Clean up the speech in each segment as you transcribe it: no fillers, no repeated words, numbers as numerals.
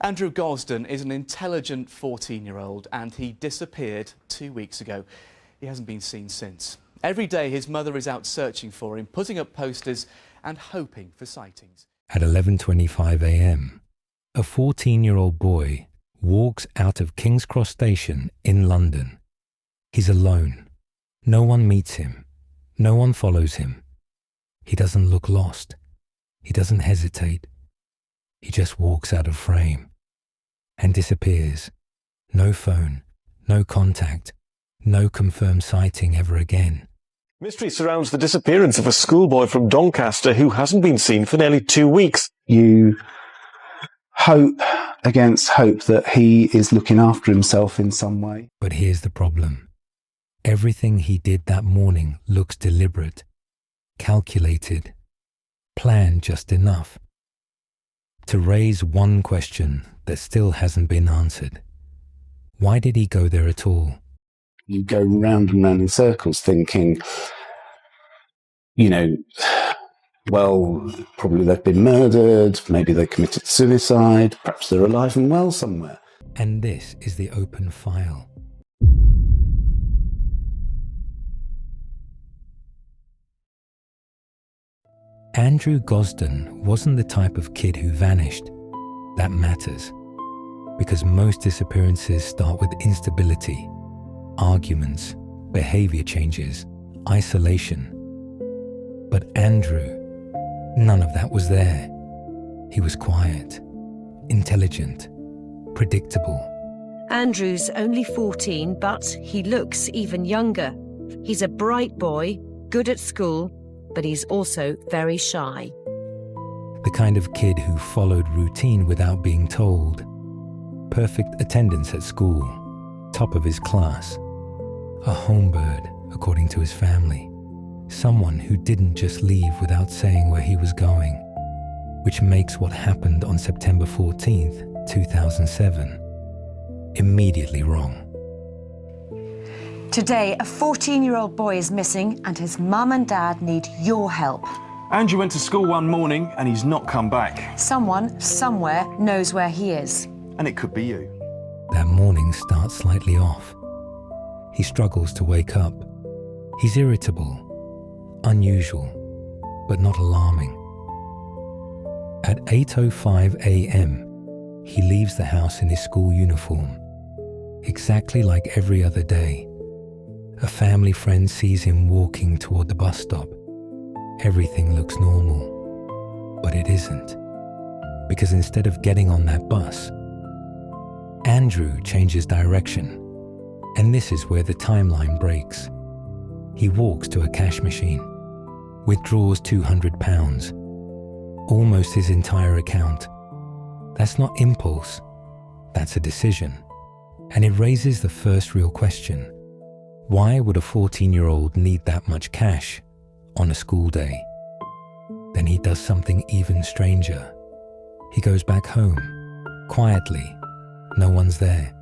Andrew Gosden is an intelligent 14-year-old and he disappeared 2 weeks ago. He hasn't been seen since. Every day his mother is out searching for him, putting up posters and hoping for sightings. At 11:25 a.m, a 14-year-old boy walks out of King's Cross Station in London. He's alone. No one meets him. No one follows him. He doesn't look lost. He doesn't hesitate. He just walks out of frame and disappears. No phone, no contact, no confirmed sighting ever again. Mystery surrounds the disappearance of a schoolboy from Doncaster who hasn't been seen for nearly 2 weeks. You hope against hope that he is looking after himself in some way. But here's the problem. Everything he did that morning looks deliberate, calculated, planned just enough to raise one question that still hasn't been answered. Why did he go there at all? You go round and round in circles thinking, well, probably they've been murdered, maybe they committed suicide, perhaps they're alive and well somewhere. And this is the open file. Andrew Gosden wasn't the type of kid who vanished. That matters, because most disappearances start with instability, arguments, behavior changes, isolation. But Andrew, none of that was there. He was quiet, intelligent, predictable. Andrew's only 14, but he looks even younger. He's a bright boy, good at school, but he's also very shy. The kind of kid who followed routine without being told. Perfect attendance at school, top of his class. A homebird, according to his family. Someone who didn't just leave without saying where he was going, which makes what happened on September 14th, 2007, immediately wrong. Today, a 14-year-old boy is missing and his mum and dad need your help. Andrew went to school one morning and he's not come back. Someone, somewhere, knows where he is. And it could be you. That morning starts slightly off. He struggles to wake up. He's irritable, unusual, but not alarming. At 8:05 a.m, he leaves the house in his school uniform, exactly like every other day. A family friend sees him walking toward the bus stop. Everything looks normal, but it isn't. Because instead of getting on that bus, Andrew changes direction. And this is where the timeline breaks. He walks to a cash machine, withdraws £200, almost his entire account. That's not impulse, that's a decision. And it raises the first real question. Why would a 14-year-old need that much cash on a school day? Then he does something even stranger. He goes back home, quietly. No one's there.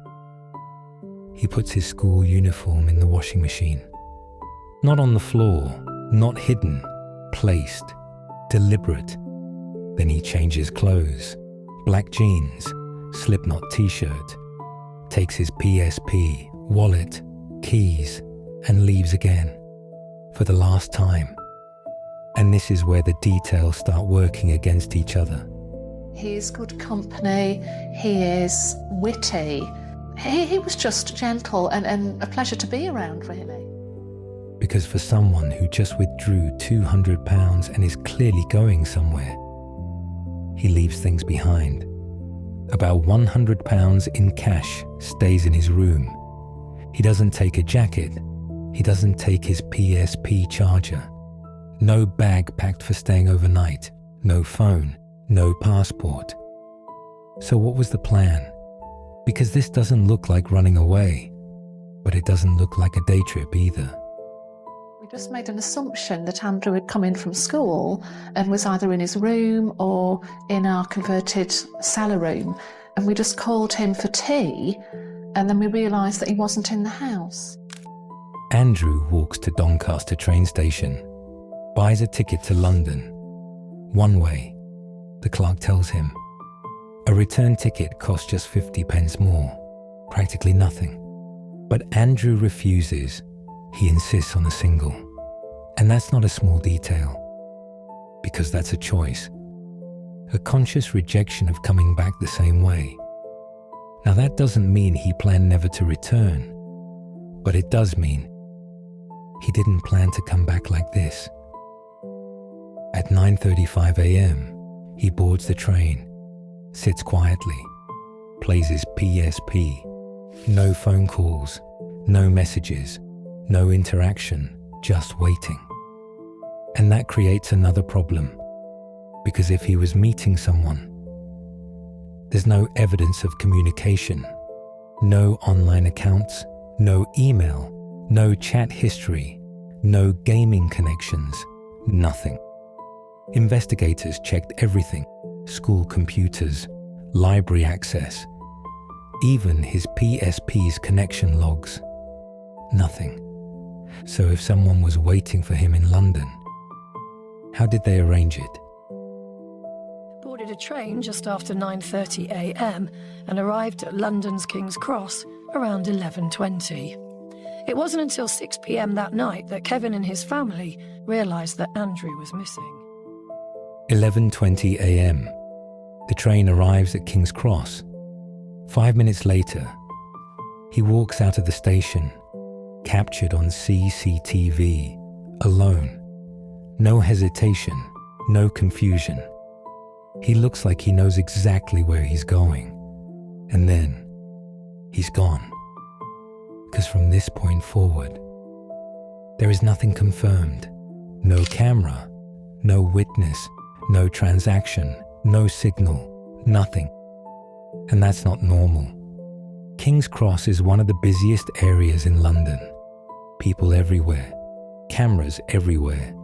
He puts his school uniform in the washing machine. Not on the floor, not hidden, placed, deliberate. Then he changes clothes, black jeans, Slipknot t-shirt, takes his PSP, wallet, keys, and leaves again, for the last time. And this is where the details start working against each other. He is good company, he is witty, he was just gentle and a pleasure to be around, really. Because for someone who just withdrew £200 and is clearly going somewhere, he leaves things behind. About £100 in cash stays in his room. He doesn't take a jacket. He doesn't take his PSP charger. No bag packed for staying overnight. No phone. No passport. So what was the plan? Because this doesn't look like running away, but it doesn't look like a day trip either. We just made an assumption that Andrew had come in from school and was either in his room or in our converted cellar room, and we just called him for tea, and then we realised that he wasn't in the house. Andrew walks to Doncaster train station, buys a ticket to London. One way, the clerk tells him. A return ticket cost just 50 pence more, practically nothing. But Andrew refuses. He insists on a single. And that's not a small detail, because that's a choice. A conscious rejection of coming back the same way. Now that doesn't mean he planned never to return, but it does mean he didn't plan to come back like this. At 9:35 a.m., he boards the train, sits quietly, plays his PSP. No phone calls, no messages, no interaction, just waiting. And that creates another problem, because if he was meeting someone, there's no evidence of communication, no online accounts, no email, no chat history, no gaming connections, nothing. Investigators checked everything: school computers, library access, even his PSP's connection logs. Nothing. So if someone was waiting for him in London, how did they arrange it? Boarded a train just after 9:30 a.m. and arrived at London's King's Cross around 11:20. It wasn't until 6 p.m. that night that Kevin and his family realised that Andrew was missing. 11:20 a.m. The train arrives at King's Cross. 5 minutes later, he walks out of the station, captured on CCTV, alone. No hesitation, no confusion. He looks like he knows exactly where he's going. And then, he's gone. Because from this point forward, there is nothing confirmed. No camera, no witness, no transaction, no signal, nothing. And that's not normal. King's Cross is one of the busiest areas in London. People everywhere, cameras everywhere.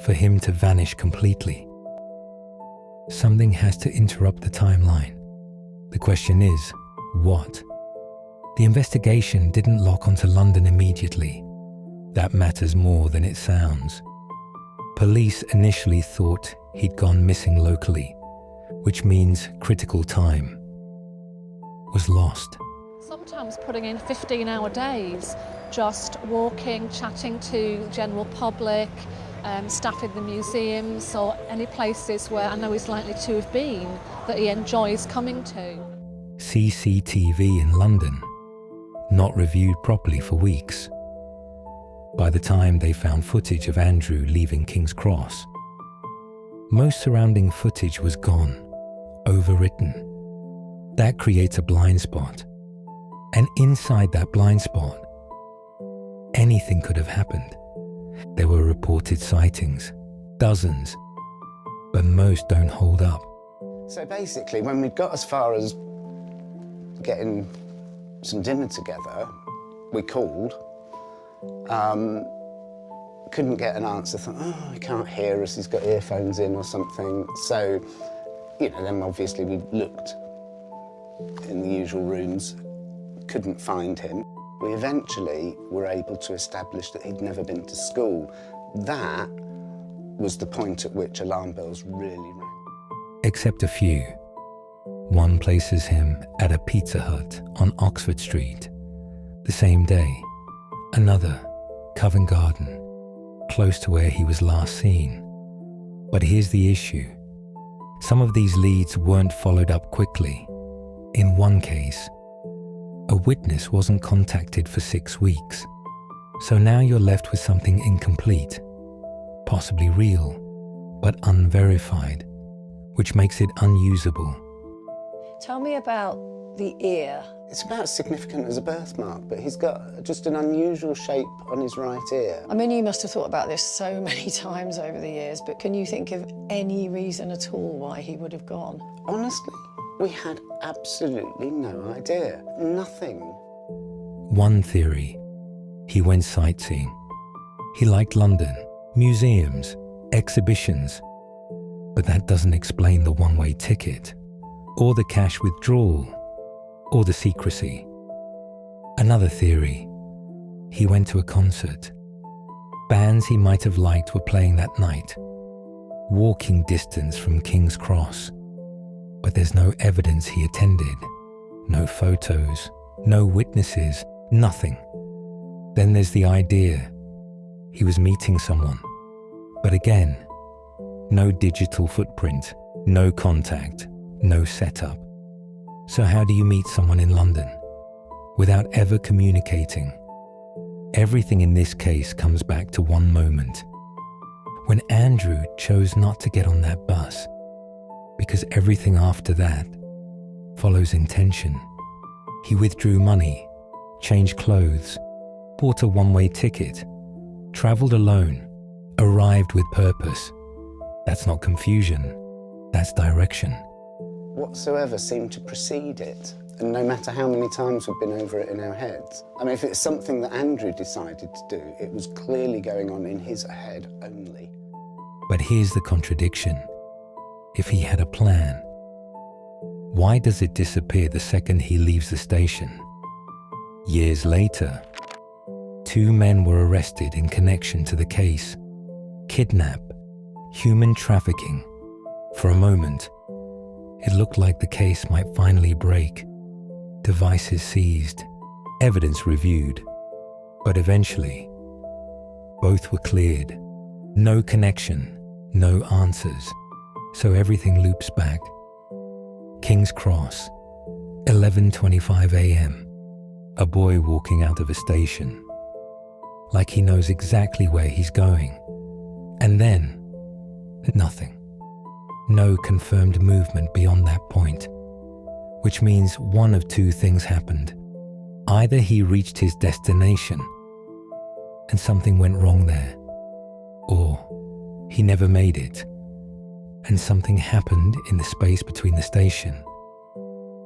For him to vanish completely, something has to interrupt the timeline. The question is, what? The investigation didn't lock onto London immediately. That matters more than it sounds. Police initially thought he'd gone missing locally, which means critical time was lost. Sometimes putting in 15-hour days, just walking, chatting to general public, staff in the museums or any places where I know he's likely to have been that he enjoys coming to. CCTV in London, not reviewed properly for weeks. By the time they found footage of Andrew leaving King's Cross, most surrounding footage was gone, overwritten. That creates a blind spot. And inside that blind spot, anything could have happened. There were reported sightings, dozens, but most don't hold up. So basically, when we got as far as getting some dinner together, we called. Couldn't get an answer. Thought, oh, he can't hear us, he's got earphones in or something. So, then obviously we looked in the usual rooms, couldn't find him. We eventually were able to establish that he'd never been to school. That was the point at which alarm bells really rang. Except a few. One places him at a Pizza Hut on Oxford Street. The same day, another, Covent Garden, close to where he was last seen. But here's the issue. Some of these leads weren't followed up quickly. In one case, a witness wasn't contacted for 6 weeks. So now you're left with something incomplete, possibly real, but unverified, which makes it unusable. Tell me about the ear. It's about as significant as a birthmark, but he's got just an unusual shape on his right ear. I mean, you must have thought about this so many times over the years, but can you think of any reason at all why he would have gone? Honestly, we had absolutely no idea. Nothing. One theory, he went sightseeing. He liked London, museums, exhibitions. But that doesn't explain the one-way ticket, or the cash withdrawal, or the secrecy. Another theory, he went to a concert. Bands he might have liked were playing that night, walking distance from King's Cross. But there's no evidence he attended, no photos, no witnesses, nothing. Then there's the idea he was meeting someone. But again, no digital footprint, no contact, no setup. So how do you meet someone in London without ever communicating? Everything in this case comes back to one moment, when Andrew chose not to get on that bus, because everything after that follows intention. He withdrew money, changed clothes, bought a one-way ticket, travelled alone, arrived with purpose. That's not confusion, that's direction. Whatsoever seemed to precede it, and no matter how many times we've been over it in our heads. I mean, if it's something that Andrew decided to do, it was clearly going on in his head only. But here's the contradiction. If he had a plan, why does it disappear the second he leaves the station? Years later, 2 men were arrested in connection to the case. Kidnap, human trafficking. For a moment, it looked like the case might finally break. Devices seized, evidence reviewed. But eventually, both were cleared. No connection, no answers. So everything loops back. King's Cross, 11:25 a.m. A boy walking out of a station, like he knows exactly where he's going. And then, nothing. No confirmed movement beyond that point, which means one of 2 things happened. Either he reached his destination and something went wrong there, or he never made it and something happened in the space between the station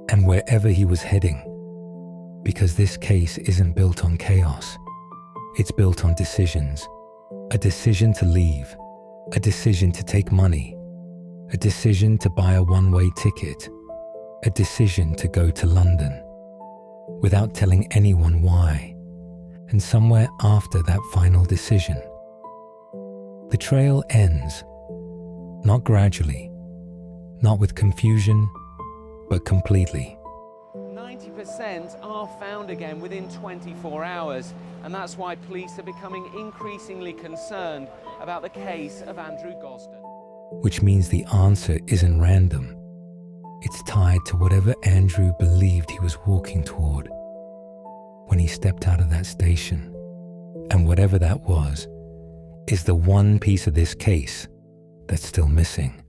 and wherever he was heading. Because this case isn't built on chaos, it's built on decisions. A decision to leave, a decision to take money, a decision to buy a one-way ticket, a decision to go to London, without telling anyone why. And somewhere after that final decision, the trail ends, not gradually, not with confusion, but completely. 90% are found again within 24 hours, and that's why police are becoming increasingly concerned about the case of Andrew Gosden. Which means the answer isn't random. It's tied to whatever Andrew believed he was walking toward when he stepped out of that station. And whatever that was, is the one piece of this case that's still missing.